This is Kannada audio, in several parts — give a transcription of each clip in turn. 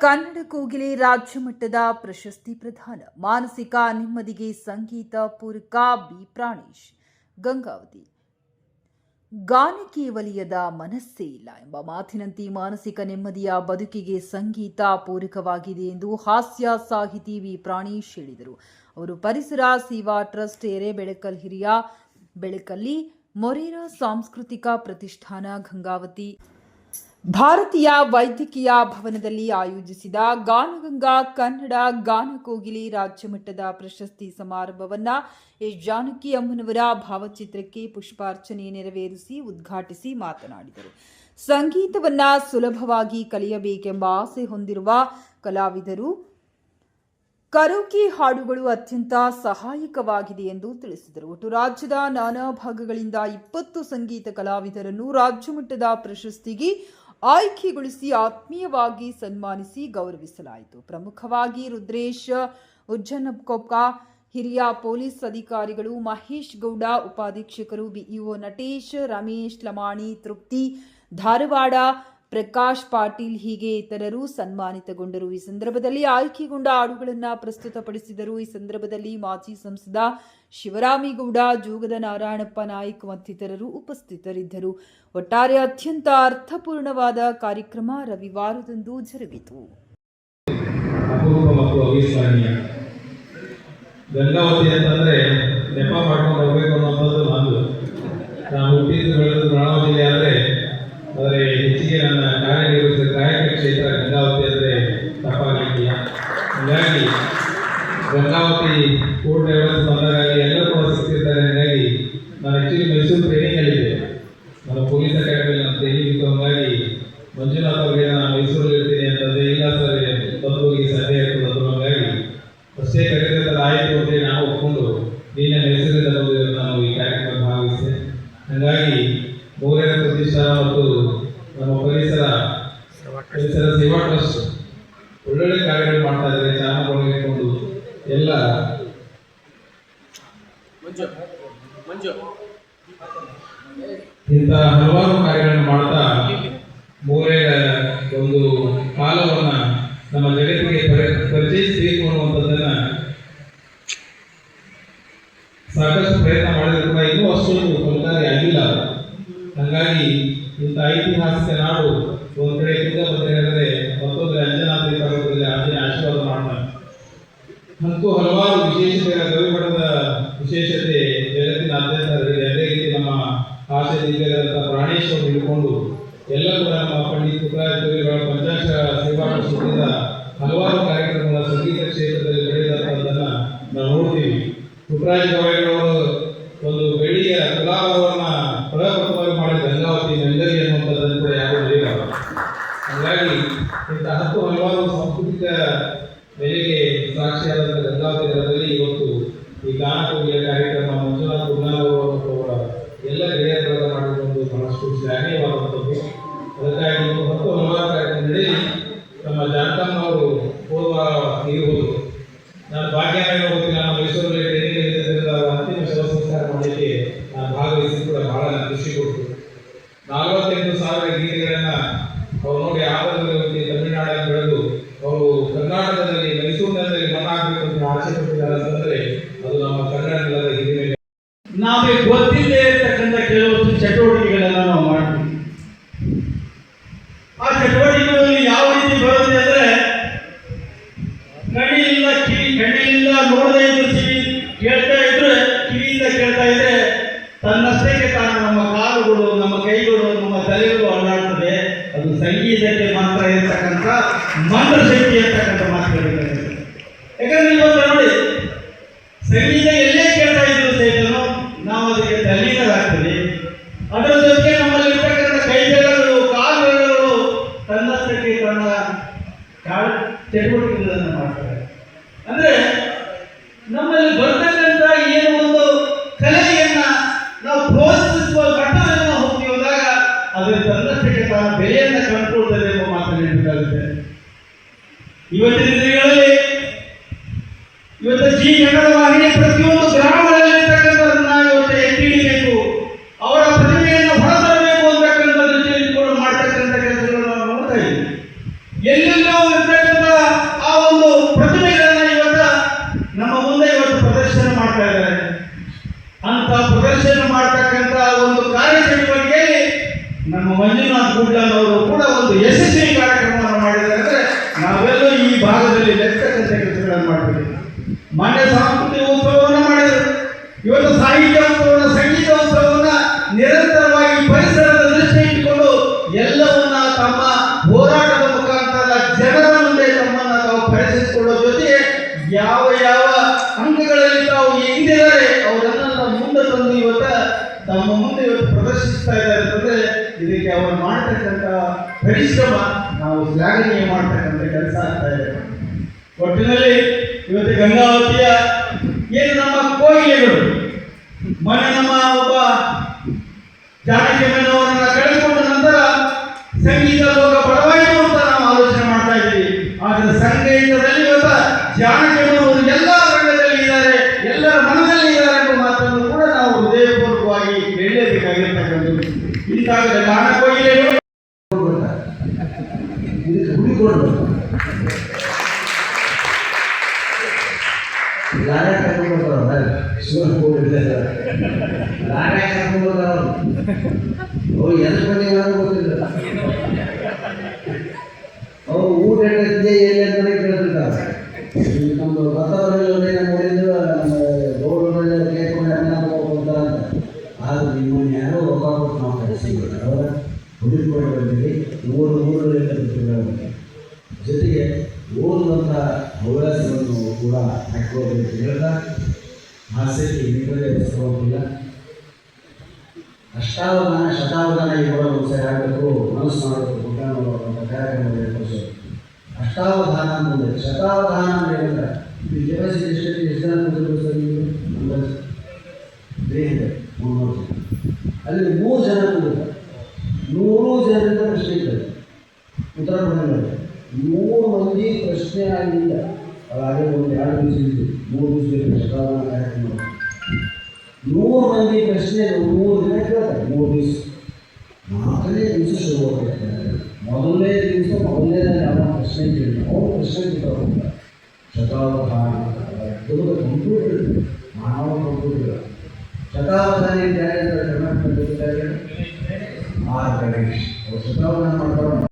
ಕನ್ನಡ ಕೋಗಿಲೆ ರಾಜ್ಯ ಮಟ್ಟದ ಪ್ರಶಸ್ತಿ ಪ್ರದಾನ. ಮಾನಸಿಕ ನೆಮ್ಮದಿಗೆ ಸಂಗೀತ ಪೂರಕ ಬಿ ಪ್ರಾಣೇಶ್. ಗಂಗಾವತಿ. ಗಾನಕ್ಕೆ ಒಲಿಯದ ಮನಸ್ಸೇ ಇಲ್ಲ ಎಂಬ ಮಾತಿನಂತೆ ಮಾನಸಿಕ ನೆಮ್ಮದಿಯ ಬದುಕಿಗೆ ಸಂಗೀತ ಪೂರಕವಾಗಿದೆ ಎಂದು ಹಾಸ್ಯ ಸಾಹಿತಿ ವಿ ಪ್ರಾಣೇಶ್ ಹೇಳಿದರು. ಅವರು ಪರಿಸರ ಸೇವಾ ಟ್ರಸ್ಟ್ ಬೆಳಕಲ್ಲಿ ಮೊರೇರಾ ಸಾಂಸ್ಕೃತಿಕ ಪ್ರತಿಷ್ಠಾನ ಗಂಗಾವತಿ ಭಾರತೀಯ ವೈದ್ಯಕೀಯ ಭವನದಲ್ಲಿ ಆಯೋಜಿಸಿದ ಗಾನಗಂಗಾ ಕನ್ನಡ ಗಾನಕೋಗಿಲೆ ರಾಜ್ಯ ಮಟ್ಟದ ಪ್ರಶಸ್ತಿ ಸಮಾರಂಭವನ್ನು ಎಸ್ ಜಾನಕಿ ಅಮ್ಮನವರ ಭಾವಚಿತ್ರಕ್ಕೆ ಪುಷ್ಪಾರ್ಚನೆ ನೆರವೇರಿಸಿ ಉದ್ಘಾಟಿಸಿ ಮಾತನಾಡಿದರು. ಸಂಗೀತವನ್ನು ಸುಲಭವಾಗಿ ಕಲಿಯಬೇಕೆಂಬ ಆಸೆ ಹೊಂದಿರುವ ಕಲಾವಿದರು ಕರೋಕೆ ಹಾಡುಗಳು ಅತ್ಯಂತ ಸಹಾಯಕವಾಗಿದೆ ಎಂದು ತಿಳಿಸಿದರು. ಒಟ್ಟು ರಾಜ್ಯದ ನಾನಾ ಭಾಗಗಳಿಂದ 20 ಸಂಗೀತ ಕಲಾವಿದರನ್ನು ರಾಜ್ಯ ಮಟ್ಟದ ಪ್ರಶಸ್ತಿಗೆ ಆಯ್ಕೆಗೊಳಿಸಿ ಆತ್ಮೀಯವಾಗಿ ಸನ್ಮಾನಿಸಿ ಗೌರವಿಸಲಾಯಿತು. ಪ್ರಮುಖವಾಗಿ ರುದ್ರೇಶ್ ಉಜ್ಜನಕೊಪ್ಪ, ಹಿರಿಯ ಪೊಲೀಸ್ ಅಧಿಕಾರಿಗಳು ಮಹೇಶ್ ಗೌಡ, ಉಪಾಧೀಕ್ಷಕರು ಬಿಇಒ ನಟೇಶ್, ರಮೇಶ್ ಲಮಾಣಿ, ತೃಪ್ತಿ ಧಾರವಾಡ, ಪ್ರಕಾಶ್ ಪಾಟೀಲ್ ಹೀಗೆ ಇತರರು ಸನ್ಮಾನಿತಗೊಂಡರು. ಈ ಸಂದರ್ಭದಲ್ಲಿ ಆಯ್ಕೆಗೊಂಡ ಹಾಡುಗಳನ್ನು ಪ್ರಸ್ತುತಪಡಿಸಿದರು. ಈ ಸಂದರ್ಭದಲ್ಲಿ ಮಾಜಿ ಸಂಸದ ಶಿವರಾಮೇಗೌಡ, ಜೋಗದ ನಾರಾಯಣಪ್ಪ ನಾಯ್ಕ್ ಮತ್ತಿತರರು ಉಪಸ್ಥಿತರಿದ್ದರು. ಒಟ್ಟಾರೆ ಅತ್ಯಂತ ಅರ್ಥಪೂರ್ಣವಾದ ಕಾರ್ಯಕ್ರಮ ರವಿವಾರದಂದು ಜರುಗಿತು. ಗಂಗಾವತಿ ಅಂತಂದ್ರೆ ನೆಪ ಮಾಡ್ಕೊಂಡು ಹೋಗ್ಬೇಕು ಅನ್ನೋದು ನಂದು. ನಾನು ಹುಟ್ಟಿದ್ದು ಬೆಳೆದು ಬೆಳಗಾವಿ ಜಿಲ್ಲೆ ಆದರೆ ಹೆಚ್ಚಿಗೆ ನನ್ನ ಕಾರ್ಯನಿರ್ವಹಿಸಿದ ಕಾಯಕ ಕ್ಷೇತ್ರ ಗಂಗಾವತಿ ಅಂದರೆ ತಪ್ಪಾಗಲಿಕ್ಕಿಲ್ಲ. ಹೀಗಾಗಿ ಗಂಗಾವತಿ ಕೋರ್ಟ್ ಡೆವಲಪ್ಸ್ ಬಂದಾಗ ಎಲ್ಲರೂ ಕೂಡ ಸಿಗ್ತಿರ್ತಾರೆ. ಹೀಗಾಗಿ ನಾನು ಆ್ಯಕ್ಚುಲಿ ಮೈಸೂರು ಟ್ರೈನಿಂಗಲ್ಲಿದ್ದೆ. ನಾನು ಪೊಲೀಸ್ ಅಕಾಡೆಮಿಯಲ್ಲಿ ನಾನು ಟ್ರೈನಿಂಗ್ ಇತ್ತು. ಹಂಗಾಗಿ ಮಂಜುನಾಥ್ ಅವರಿಗೆ ನಾನು ಮೈಸೂರಲ್ಲಿ ಇರ್ತೀನಿ ಅಂತಂದರೆ ಇಲ್ಲ ಸರ್ ಬಂದೋಗಿ ಸಾಧ್ಯ ಇರ್ತದೆ ಅದು. ಹಾಗಾಗಿ ಅಷ್ಟೇ ಕರೆದಿರ್ತಾರೆ ಆಯಿತು ಅಂತೇಳಿ ನಾವು ಒಪ್ಕೊಂಡು ನೀನೇ ಮೈಸೂರಿಂದ ನಾನು ಈ ಕಾರ್ಯಕ್ರಮ ಭಾಗವಹಿಸಿದೆ. ಹಾಗಾಗಿ ಮೊರೇರಾ ಪ್ರತಿಷ್ಠಾನ ಮತ್ತು ನಮ್ಮ ಪರಿಸರ ಸೇವಾ ಟ್ರಸ್ಟ್ ಒಳ್ಳೊಳ್ಳೆ ಕಾರ್ಯಗಳು ಮಾಡ್ತಾ ಇದ್ದಾರೆ. ಚಾಮರಾಜನಗರಕೊಂಡು ಎಲ್ಲ ಇಂಥ ಹಲವಾರು ಕಾರ್ಯಗಳನ್ನು ಮಾಡ್ತಾ ಮೊರೇರಾ ಒಂದು ಕಾಲವನ್ನ ನಮ್ಮ ಜಗತ್ತಿಗೆ ಪರಿಚಯಿಸಬೇಕು ಅನ್ನುವಂಥದ್ದನ್ನ ಸಾಕಷ್ಟು ಪ್ರಯತ್ನ ಮಾಡಿದ್ರು ಕೂಡ ಇನ್ನೂ ಅಷ್ಟೊಂದು ಫಲಕಾರಿ ಆಗಿಲ್ಲ. ಹಾಗಾಗಿ ಇಂಥ ಐತಿಹಾಸಿಕ ನಾಡು ಒಂದು ಕಡೆ ತುಂಗಭದ್ರೆಯಾದರೆ ಮತ್ತೊಂದು ಅಂಜನಾದ್ರಿ ಪರ್ವತದಲ್ಲಿ ಆಂಜನೇಯ ಆಶೀರ್ವಾದ ಮಾಡ್ತಾರೆ. ಅಂತೂ ಹಲವಾರು ವಿಶೇಷತೆಗಳ ಗವಿಮಠದ ವಿಶೇಷತೆ ಜಗತ್ತಿನಾದ್ಯಂತ ಹರಡಿದೆ. ಅದೇ ರೀತಿ ನಮ್ಮ ಆಶಯ ದಿಗ್ಗಜರಾದ ಪ್ರಾಣೇಶ್ ಅವರು ಹಿಡ್ಕೊಂಡು ಎಲ್ಲ ಕೂಡ ನಮ್ಮ ಪಂಡಿತ್ ಪುಟ್ಟರಾಜ ಗವಾಯಿಗಳ ಪಂಚಾಕ್ಷರ ಸೇವಾ ಟ್ರಸ್ಟ್ನಿಂದ ಹಲವಾರು ಕಾರ್ಯಕ್ರಮಗಳ ಸಂಗೀತ ಕ್ಷೇತ್ರದಲ್ಲಿ ನಡೆದಂಥದ್ದನ್ನು ನಾವು ನೋಡ್ತೀವಿ. ಪುಟ್ಟರಾಜ ಗವಾಯಿಗಳವರು ಒಂದು ಬೆಳ್ಳಿಯ ತುಲಾಭಾರವನ್ನು ಪ್ರಪ್ರಥಮವಾಗಿ ಮಾಡಿದ ಗಂಗಾವತಿ ನೆಂದರಿ ಅನ್ನುವಂಥದ್ದನ್ನು ಕೂಡ ಯಾರು ನಡೆಯಲ್ಲ. ಹಾಗಾಗಿ ಇಂಥ ಹಲವಾರು ಸಾಂಸ್ಕೃತಿಕ ಬೆಲೆಗೆ ಸಾಕ್ಷಿಯಾದಂಥ ಗಂಗಾವತಿ ನಗರದಲ್ಲಿ ಇವತ್ತು ಈ ಗಾನಕೋಗಿಲೆ ಕಾರ್ಯಕ್ರಮ ಮಂಜುನಾಥ್ ಗುರುನಾಥ್ ಮತ್ತು ಅವರ ಎಲ್ಲ ಗೆಳೆಯರ ಬಳಗ ಮಾಡಿಕೊಂಡು ಬಹಳಷ್ಟು ಶ್ಲಾಘನೀಯವಾದಂಥದ್ದು. ಅದಕ್ಕಾಗಿ ಹಲವಾರು ಕಾರ್ಯಕ್ರಮ ನಡೆಸಿ ನಮ್ಮ ಜಾನಕಮ್ಮ ಅವರು ಹೋಗುವ ಇರ್ಬೋದು. ನಾನು ಭಾಗ್ಯನಗರ ಹೋಗ್ತೀನಿ, ನಾನು ಮೈಸೂರಲ್ಲಿ ಟ್ರೈನಿಂಗ್ ಇದ್ದಿದ್ದರಿಂದ ಅಂತಿಮ ಶವ ಸಂಸ್ಕಾರ ಮಾಡಲಿಕ್ಕೆ ನಾನು ಭಾಗವಹಿಸಿ ಕೂಡ ಬಹಳ ಖುಷಿ ಕೊಟ್ಟು 48,000 ಗೀತೆಗಳನ್ನು ಅವ್ರು ನೋಡಿ ಆಂಧ್ರದಲ್ಲಿ ತಮಿಳುನಾಡಲ್ಲಿ ಬೆಳೆದು ಅವರು ಕರ್ನಾಟಕದಲ್ಲಿ ಮೈಸೂರಿನಲ್ಲಿ ಮನ ಆಗಬೇಕು ಅಂತ ಆಸೆ ಪಟ್ಟಿದ್ದಾರೆ ಅಂತಂದರೆ ಅದು ನಮ್ಮ ಕನ್ನಡ ನೆಲದ ಹಿರಿಮೆ. ನಾವೇ ಗೊತ್ತಿಲ್ಲದೆ ಇರತಕ್ಕಂಥ ಕೆಲವೊಂದು ಚಟುವಟಿಕೆಗಳನ್ನು ನಾವು ಮಾಡ್ತೀವಿ. ಆ ಚಟುವಟಿಕೆಗಳಲ್ಲಿ ಯಾವ ರೀತಿ ಬರುತ್ತೆ ಅಂದರೆ ಕಣ್ಣಿನಿಂದ ನೋಡದೇ ಇದ್ರು ಕೇಳ್ತಾ ಇದ್ರೆ ಕಿವಿಯಿಂದ ಕೇಳ್ತಾ ಇದ್ರೆ ತನ್ನಷ್ಟಕ್ಕೆ ತಾನು ನಮ್ಮ ಕಾಲುಗಳು, ನಮ್ಮ ಕೈಗಳು, ನಮ್ಮ ತಲೆಗಳು ಅಲ್ಲಾಡ್ತದೆ. ಅದು ಸಂಗೀತಕ್ಕೆ ಮಾತ್ರ ಇರತಕ್ಕಂಥ ಮಂತ್ರ ಶಕ್ತಿ ಇರ್ತಕ್ಕಂಥ ಮಾತುಗಳಿದೆ. ಯಾಕಂದ್ರೆ ಇವತ್ತು ನೋಡಿ ಸಂಗೀತ ಎಲ್ಲೇ ಕೇಳ್ತಾ ಇದ್ರು ಸಹಿತನು ನಾವು ಅದಕ್ಕೆ ತಲ್ಲೀನರಾಗ್ತದೆ. ಅದರ ಜೊತೆಗೆ ನಮ್ಮಲ್ಲಿ ಇರ್ತಕ್ಕಂಥ ಕೈ ಬೆರಳುಗಳು, ಕಾಲು ಬೆರಳುಗಳು ತನ್ನಷ್ಟಕ್ಕೆ ತನ್ನ ಚಟುವಟಿಕೆಗಳನ್ನು ಮಾಡ್ತಾರೆ. ಅಂದ್ರೆ ನಮ್ಮಲ್ಲಿ ಬರ್ತಕ್ಕಂಥ ಏನು ಒಂದು ಕಲೆಯನ್ನ ನಾವು ಪ್ರೋತ್ಸಾಹಿಸುವ ಮಟ್ಟದಲ್ಲಿ ನಾವು ಹೋಗಿ ಹೋದಾಗ ಅದರ ತನ್ನಷ್ಟಕ್ಕೆ ತಾನು ಬೆಲೆಯನ್ನು ಕಂಡುಕೊಳ್ತದೆ ಎಂಬ ಮಾತನ್ನು ಹೇಳಬೇಕಾಗುತ್ತೆ. ಇವತ್ತಿನ ದಿನಗಳಲ್ಲಿ ಜಿ ಕನ್ನಡ ವಾಹಿನಿ ಪ್ರತಿಯೊಂದು ಗ್ರಾಮಗಳಲ್ಲಿ ಇರ್ತಕ್ಕಂಥದನ್ನ ಇವತ್ತು ಎತ್ತಿ ಹಿಡಿಬೇಕು, ಅವರ ಪ್ರತಿಭೆಯನ್ನು ಹೊರತರಬೇಕು ಅಂತಕ್ಕಂಥ ದೃಷ್ಟಿಯಲ್ಲಿ ಮಾಡ್ತಕ್ಕಂಥ ಕೆಲಸಗಳನ್ನು ನಾವು ನೋಡ್ತಾ ಇದ್ದೀವಿ. ಎಲ್ಲೆಲ್ಲೋ ಇರ್ತಕ್ಕಂಥ ಆ ಒಂದು ಪ್ರತಿಭೆಗಳನ್ನ ಇವತ್ತು ನಮ್ಮ ಮುಂದೆ ಇವತ್ತು ಪ್ರದರ್ಶನ ಮಾಡ್ತಾ ಇದ್ದಾರೆ. ಅಂತ ಪ್ರದರ್ಶನ ಮಾಡ್ತಕ್ಕಂಥ ಒಂದು ಕಾರ್ಯಚಟುವಟಿಕೆಯಲ್ಲಿ ನಮ್ಮ ಮಂಜುನಾಥ್ ಗುಡ್ಲನವರು ಕೂಡ ಒಂದು ಯಶಸ್ವಿ ಕಾರ್ಯಕ್ರಮವನ್ನು ಮಾಡಿದ್ದಾರೆ. ಅಂದ್ರೆ ನಾವೆಲ್ಲೂ ಈ ಭಾಗದಲ್ಲಿ ಲೆಕ್ಕದಂತೆ ಕೆಲಸಗಳನ್ನು ಮಾಡ್ತೀವಿ. ಮಾನ್ಯ ಸಾಂಸ್ಕೃತಿಕ ಉತ್ಸವವನ್ನು ಮಾಡಿದರು. ಇವತ್ತು ಸಾಹಿತ್ಯ ಉತ್ಸವವನ್ನು, ಸಂಗೀತ ಉತ್ಸವವನ್ನು ನಿರಂತರವಾಗಿ ಪರಿಸರದ ದೃಷ್ಟಿ ಇಟ್ಟುಕೊಂಡು ಎಲ್ಲವನ್ನ ತಮ್ಮ ಹೋರಾಟದ ಮುಖಾಂತರ ಜನರ ಮುಂದೆ ತಮ್ಮನ್ನ ತಾವು ಪರಿಚಯಿಸಿಕೊಳ್ಳೋ ಜೊತೆಗೆ ಯಾವ ಯಾವ ಅಂಗಗಳಲ್ಲಿ ತಾವು ಎಂದಿದ್ದಾರೆ ಅವರನ್ನೆಲ್ಲ ಮುಂದೆ ತಂದು ಇವತ್ತು ತಮ್ಮ ಮುಂದೆ ಇವತ್ತು ಪ್ರದರ್ಶಿಸ್ತಾ ಇದ್ದಾರೆ ಅಂತಂದ್ರೆ ಇದಕ್ಕೆ ಅವರು ಮಾಡ್ತಕ್ಕಂಥ ಪರಿಶ್ರಮ ನಾವು ಶ್ಲಾಘನೀಯ ಮಾಡ್ತಕ್ಕಂಥ ಕೆಲಸ ಆಗ್ತಾ ಇದೆ. ಒಟ್ಟಿನಲ್ಲಿ ಇವತ್ತು ಗಂಗಾವತಿಯ ಏನು ನಮ್ಮ ಕೋಗಿಲೆಗಳು ಮೊನ್ನೆ ನಮ್ಮ ಒಬ್ಬ ಜಾನಕಿಯಮ್ಮನವರನ್ನ ಕಳೆದುಕೊಂಡ ನಂತರ ಸಂಗೀತ ಲೋಕ ಬಡವಾಯಿತು ಅಂತ ನಾವು ಆಲೋಚನೆ ಮಾಡ್ತಾ ಇದ್ದೀವಿ. ಆದರೆ ಸಂಗೀತದಲ್ಲಿ ಇವತ್ತು ಜಾನಕಿಯಮ್ಮನವರು ಎಲ್ಲ ರಂಗದಲ್ಲಿ ಇದ್ದಾರೆ, ಎಲ್ಲರ ಮನದಲ್ಲಿ ಇದ್ದಾರೆ ಎಂಬ ಮಾತನ್ನು ಕೂಡ ನಾವು ಹೃದಯಪೂರ್ವಕವಾಗಿ ಹೇಳಲೇಬೇಕಾಗಿರ್ತಕ್ಕಂಥದ್ದು. ಇಂತಹ ಗಾನ ಕೋಗಿಲೆಗಳು ಲಾರೆ ಕರ್ಕೊಂಡ್ಬರ್ತಾರಲ್ಲ ಶಿವನ್ ಹೋಗಿರ್ತಾರೆ ಲಾರೆ ಕರ್ಕೊಂಡ್ಬರ್ತಾರ ಅವ್ರು ಎಲ್ಲಿ ಬಂದಿಲ್ಲ ಗೊತ್ತಿಲ್ಲ. ಅವ್ರು ಊಟ ಎಲ್ಲಿದೆ ಎಲ್ಲಿ ಅಂತಲೇ ಕೇಳ್ತಿರ್ತಾರೆ. ನಮ್ಮದು ವಾತಾವರಣದಲ್ಲಿ ನಮ್ಮ ಊರಿಂದ ನಮ್ಮ ರೋಡ್ಗಳಲ್ಲಿ ಕೇಳ್ಕೊಂಡು ಅನ್ನ ಹೋಗ್ತಾರೆ ಅಂತ. ಆದರೆ ನಿಮ್ಮನ್ನು ಯಾರೋ ಒಬ್ಬರು ನಾವು ಕಳಿಸಿದ್ದೀವಿ. ಅವರ ಹುಡುಕಿಕೊಂಡು ಬಂದಿದ್ದೀವಿ. ಊರಲ್ಲಿ ಜೊತೆಗೆ ಓದುವಂಥ ಹವ್ಯಾಸವನ್ನು ಕೂಡ ಹಾಕೋಬೇಕು ಹೇಳ್ತಾ ಆಸಕ್ತಿ ನಿಮ್ಮದೇ ಹೊಸವಾಗಿಲ್ಲ. ಅಷ್ಟಾವಧಾನ ಶತಾವಧಾನ ಇವಾಗ ಒಂದ್ಸರಿ ಆಗಬೇಕು, ಮನಸ್ಸು ಮಾಡಬೇಕು ಅಂತ ಕಾರ್ಯಕ್ರಮದಲ್ಲಿ ಏರ್ಪಡಿಸೋದು. ಅಷ್ಟಾವಧಾನ ಅಂದರೆ ಶತಾವಧಾನ ಅಂದರೆ ಹೇಳಿದ್ರೆ ಈ ಕೆಪಾಸಿಟಿ ಎಷ್ಟು ಜನ ಕೂತಿರ್ಬೋದು ಸರ್ ನೀವು? ಅಂದಾಜು 300 ಅಲ್ಲಿ 3 ಜನ ಕೂತಿರ್ತಾರೆ. 100 ಜನರಿಂದ ಪ್ರಶ್ನೆ ಇದ್ದಾರೆ, ಉತ್ತರ ಕೊಡೋದು 3 ಮಂದಿ ಪ್ರಶ್ನೆ ಆಗಿಲ್ಲ. ಹಾಗೆ ಒಂದು 2 ದಿವಸ ಇದ್ದು 3 ದಿವಸ ಶತಾವಧಾನ ಕಾರ್ಯಕ್ರಮ 100 ಮಂದಿ ಪ್ರಶ್ನೆ 3 ದಿನ ಕೇಳ್ತಾರೆ. 3 ದಿವಸ 4ನೇ ದಿವಸ ಶುರು ಆಗ್ತಾರೆ. ಮೊದಲನೇ ದಿವಸ ಯಾವ ಪ್ರಶ್ನೆ ಕೇಳಿ ಅವ್ರು ಪ್ರಶ್ನೆ ಕೇಳ್ತಾರೆ. ಶತಾವಧಾನ ಕಂಪ್ಯೂಟರ್ ಮಾನವ ಕಂಪ್ಯೂಟರ್ ಶತಾವಧಾನ ಕರ್ನಾಟಕ ಆರ್ ಗಣೇಶ್ ಅವರು ಶತಾವಧಾನ ಮಾಡ್ತಾರೆ.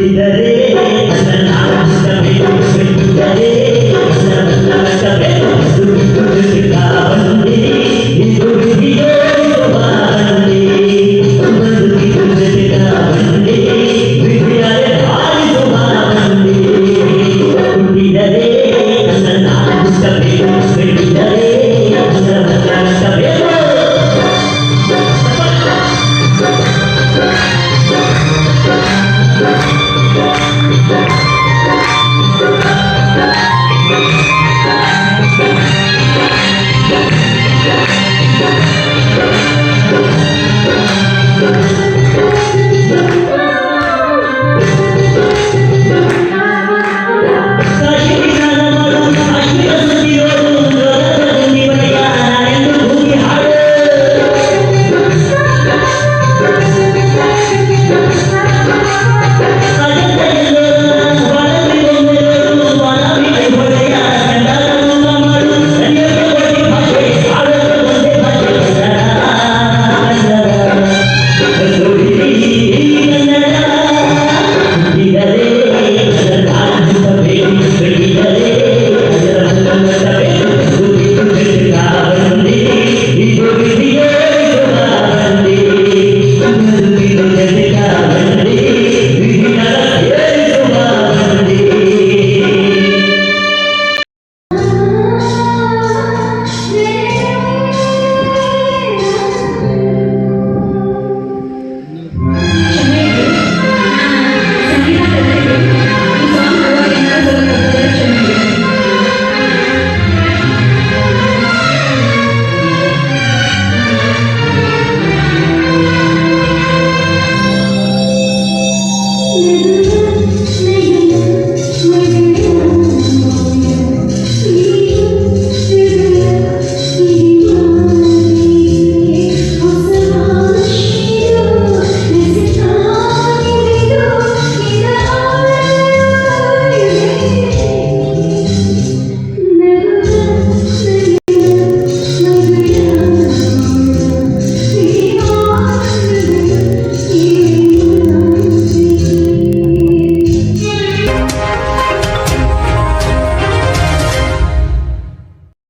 ನುಡಿದರೆ